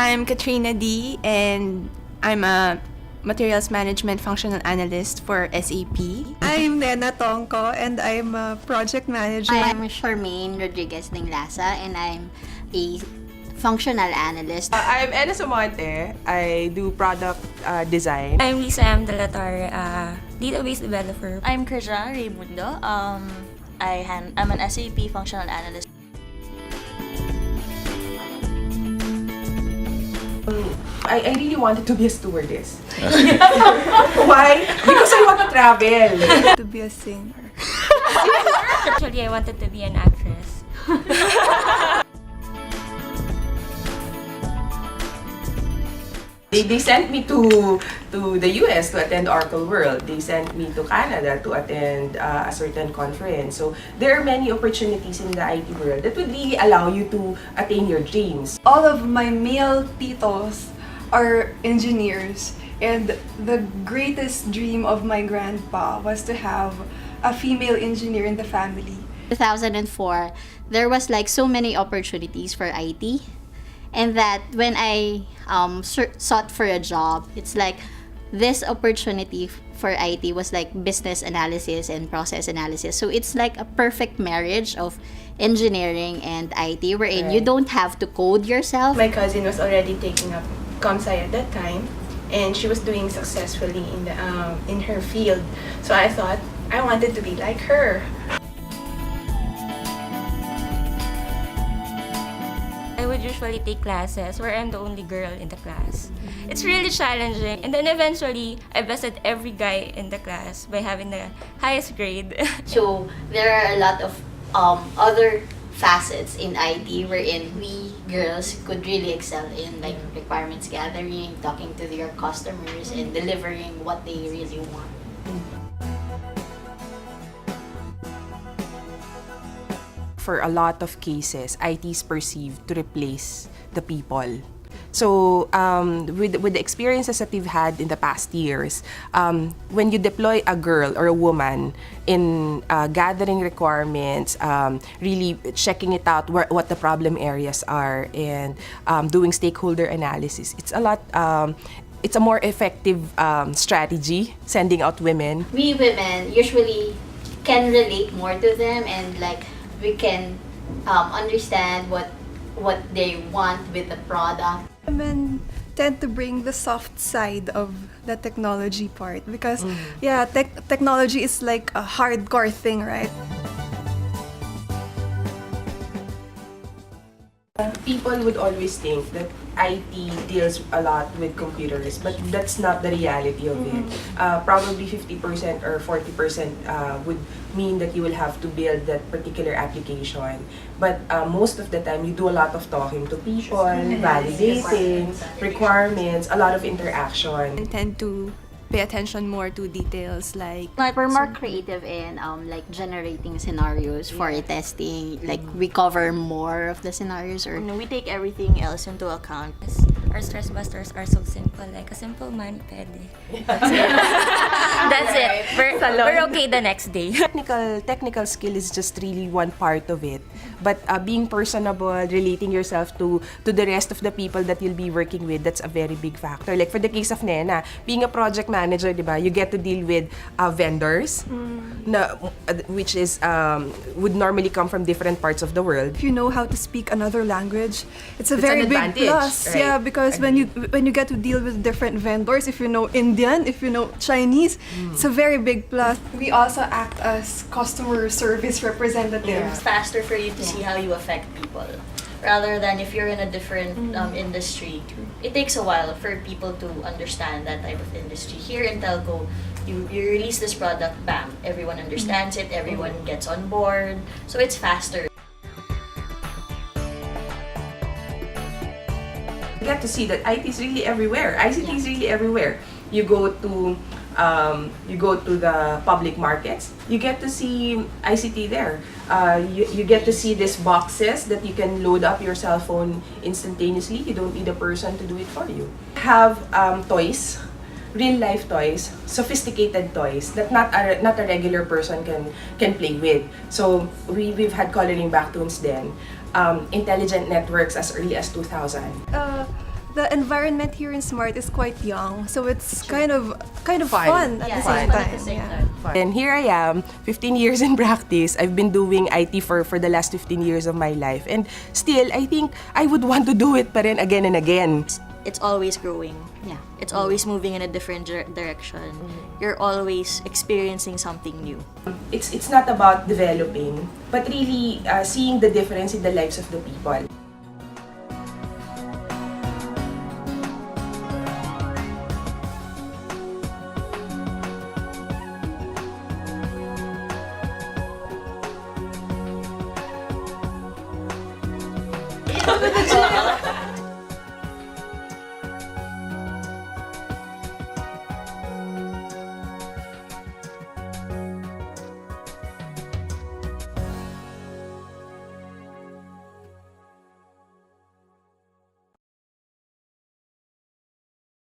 I'm Katrina D, and I'm a Materials Management Functional Analyst for SAP. I'm Nena Tongko, and I'm a Project Manager. I'm Charmaine Rodriguez Dinglasa, and I'm a Functional Analyst. I'm Ena Sumonte. I do product design. I'm Lisa M. Delatar, database developer. I'm Kerja Raimundo. I'm an SAP Functional Analyst. I really wanted to be a stewardess. Why? Because I want to travel. To be a singer. Actually, I wanted to be an actress. They sent me to the US to attend Oracle World. They sent me to Canada to attend a certain conference. So there are many opportunities in the IT world that would really allow you to attain your dreams. All of my male titos are engineers, and the greatest dream of my grandpa was to have a female engineer in the family. 2004, there was like so many opportunities for IT, and that when I sought for a job, it's like this opportunity for IT was like business analysis and process analysis. So it's like a perfect marriage of engineering and IT, wherein you don't have to code yourself. My cousin was already taking up comp-sci at that time, and she was doing successfully in her field. So I thought I wanted to be like her. I would usually take classes where I'm the only girl in the class. It's really challenging. And then eventually, I bested every guy in the class by having the highest grade. So there are a lot of other facets in IT wherein we girls could really excel in, like requirements gathering, talking to your customers, and delivering what they really want. For a lot of cases, IT is perceived to replace the people. So, with the experiences that we've had in the past years, when you deploy a girl or a woman in gathering requirements, really checking it out, what the problem areas are, and doing stakeholder analysis, it's a more effective strategy sending out women. We women usually can relate more to them, and like we can understand what they want with the product. Women tend to bring the soft side of the technology part because, technology is like a hardcore thing, right? People would always think that IT deals a lot with computers, but that's not the reality of it. Probably 50% or 40% would mean that you will have to build that particular application. But most of the time, you do a lot of talking to people, validating requirements, a lot of interaction. And tend to pay attention more to details like We're more creative in like generating scenarios for testing. Like we cover more of the scenarios, or We take everything else into account. Our stress busters are so simple, like a simple mani pede. That's it. We're okay the next day. Technical skill is just really one part of it. But being personable, relating yourself to the rest of the people that you'll be working with, that's a very big factor. Like for the case of Nena, being a project manager, diba, you get to deal with vendors, which is would normally come from different parts of the world. If you know how to speak another language, it's a It's very an big advantage, plus. right? Yeah, because when you get to deal with different vendors, if you know Indian, if you know Chinese, it's a very big plus. We also act as customer service representatives. It's faster for you to see how you affect people, rather than if you're in a different industry. It takes a while for people to understand that type of industry. Here in telco, you release this product, bam, everyone understands it, everyone gets on board, so it's faster. You get to see that IT is really everywhere. ICT is really everywhere. You go to the public markets, you get to see ICT there. You get to see these boxes that you can load up your cell phone instantaneously. You don't need a person to do it for you. Have toys, real life toys, sophisticated toys that not a regular person can play with. So we've had coloring back tones then. Intelligent networks as early as 2000. the environment here in Smart is quite young, so it's kind of Fun. fun at Yeah, the fun same at time. the same Yeah. time. And here I am, 15 years in practice. I've been doing IT for the last 15 years of my life. And still, I think I would want to do it pa rin again and again. It's always growing. Yeah. It's always moving in a different direction. You're always experiencing something new. It's not about developing, but really seeing the difference in the lives of the people.